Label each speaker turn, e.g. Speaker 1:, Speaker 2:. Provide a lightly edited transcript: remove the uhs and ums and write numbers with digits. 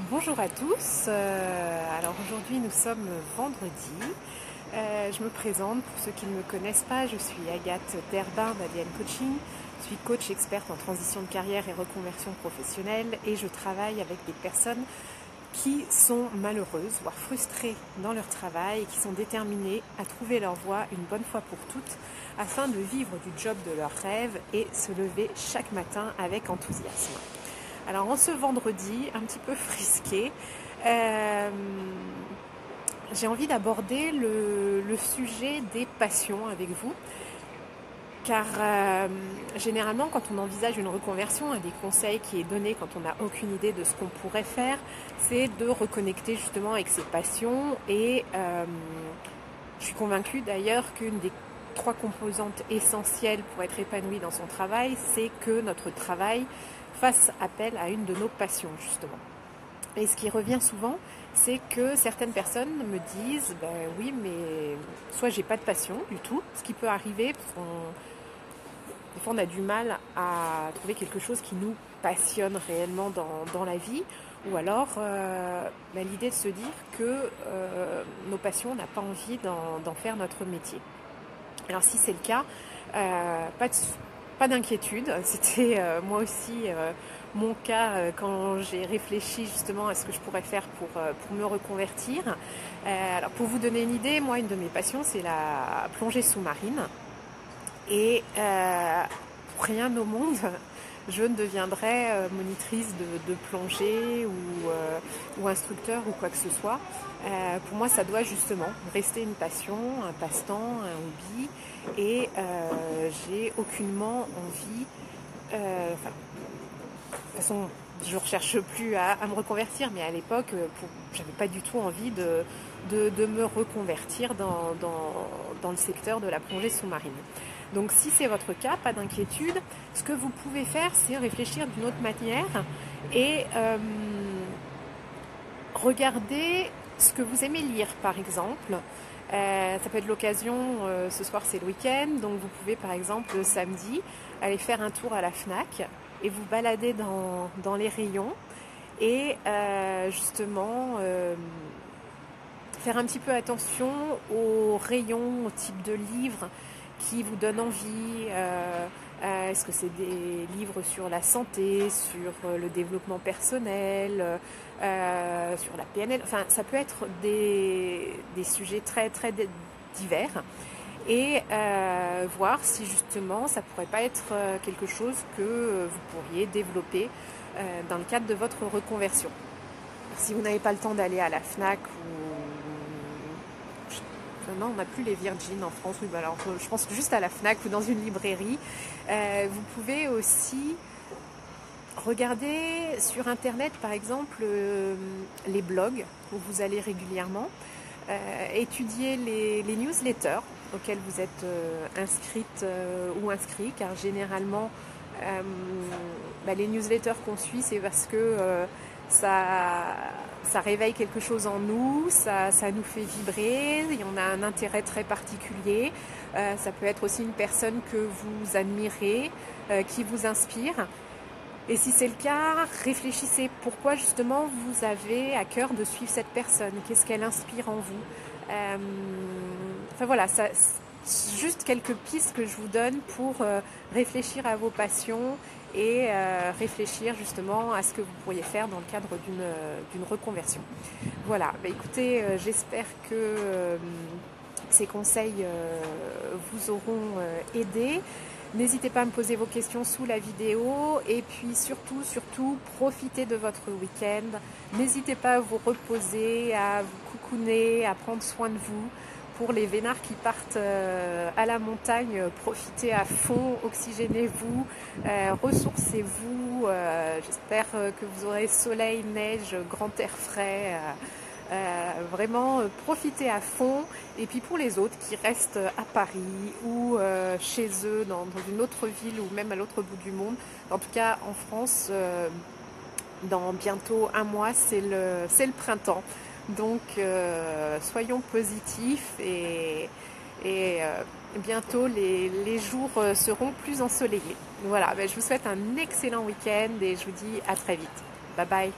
Speaker 1: Bonjour à tous. Alors aujourd'hui nous sommes vendredi. Je me présente pour ceux qui ne me connaissent pas. Je suis Agathe Derbin d'ADN Coaching. Je suis coach experte en transition de carrière et reconversion professionnelle et je travaille avec des personnes qui sont malheureuses, voire frustrées dans leur travail et qui sont déterminées à trouver leur voie une bonne fois pour toutes afin de vivre du job de leurs rêves et se lever chaque matin avec enthousiasme. Alors en ce vendredi un petit peu frisqué, j'ai envie d'aborder le sujet des passions avec vous. Car généralement quand on envisage une reconversion, un des conseils qui est donné quand on n'a aucune idée de ce qu'on pourrait faire, c'est de reconnecter justement avec ses passions. Et je suis convaincue d'ailleurs qu'une des 3 composantes essentielles pour être épanoui dans son travail, c'est que notre travail fasse appel à une de nos passions justement. Et ce qui revient souvent, c'est que certaines personnes me disent oui, mais soit j'ai pas de passion du tout, ce qui peut arriver parce des fois on a du mal à trouver quelque chose qui nous passionne réellement dans la vie, ou alors l'idée de se dire que nos passions, on n'a pas envie d'en faire notre métier. Alors si c'est le cas, pas d'inquiétude, c'était moi aussi mon cas quand j'ai réfléchi justement à ce que je pourrais faire pour me reconvertir. Alors pour vous donner une idée, moi une de mes passions c'est la plongée sous-marine et pour rien au monde je ne deviendrai monitrice de plongée ou instructeur ou quoi que ce soit. Pour moi ça doit justement rester une passion, un passe-temps, un hobby, et j'ai aucunement envie, de toute façon je ne recherche plus à me reconvertir, mais à l'époque j'avais pas du tout envie de me reconvertir dans le secteur de la plongée sous-marine. Donc si c'est votre cas, pas d'inquiétude. Ce que vous pouvez faire, c'est réfléchir d'une autre manière et regarder ce que vous aimez lire par exemple. Ça peut être l'occasion, ce soir c'est le week-end, donc vous pouvez par exemple le samedi aller faire un tour à la FNAC et vous balader dans les rayons et justement faire un petit peu attention aux rayons, au type de livres qui vous donnent envie. Est-ce que c'est des livres sur la santé, sur le développement personnel, sur la PNL, enfin ça peut être des sujets très très divers, et voir si justement ça pourrait pas être quelque chose que vous pourriez développer dans le cadre de votre reconversion. Si vous n'avez pas le temps d'aller à la FNAC non, on n'a plus les Virgin en France. Oui, alors je pense juste à la FNAC ou dans une librairie. Vous pouvez aussi regarder sur Internet, par exemple, les blogs où vous allez régulièrement, étudier les newsletters auxquels vous êtes inscrite ou inscrit, car généralement, les newsletters qu'on suit, c'est parce que ça réveille quelque chose en nous, ça nous fait vibrer, et on a un intérêt très particulier. Ça peut être aussi une personne que vous admirez, qui vous inspire. Et si c'est le cas, réfléchissez pourquoi justement vous avez à cœur de suivre cette personne. Qu'est-ce qu'elle inspire en vous? Enfin voilà, juste quelques pistes que je vous donne pour réfléchir à vos passions et réfléchir justement à ce que vous pourriez faire dans le cadre d'une reconversion. Voilà, écoutez, j'espère que ces conseils vous auront aidé. N'hésitez pas à me poser vos questions sous la vidéo, et puis surtout, profitez de votre week-end. N'hésitez pas à vous reposer, à vous coucouner, à prendre soin de vous. Pour les vénards qui partent à la montagne, profitez à fond, oxygénez-vous, ressourcez-vous. J'espère que vous aurez soleil, neige, grand air frais. Vraiment profitez à fond. Et puis pour les autres qui restent à Paris ou chez eux dans une autre ville ou même à l'autre bout du monde, en tout cas en France, dans bientôt un mois c'est le printemps. Donc soyons positifs et bientôt les jours seront plus ensoleillés. Voilà, je vous souhaite un excellent week-end et je vous dis à très vite. Bye bye.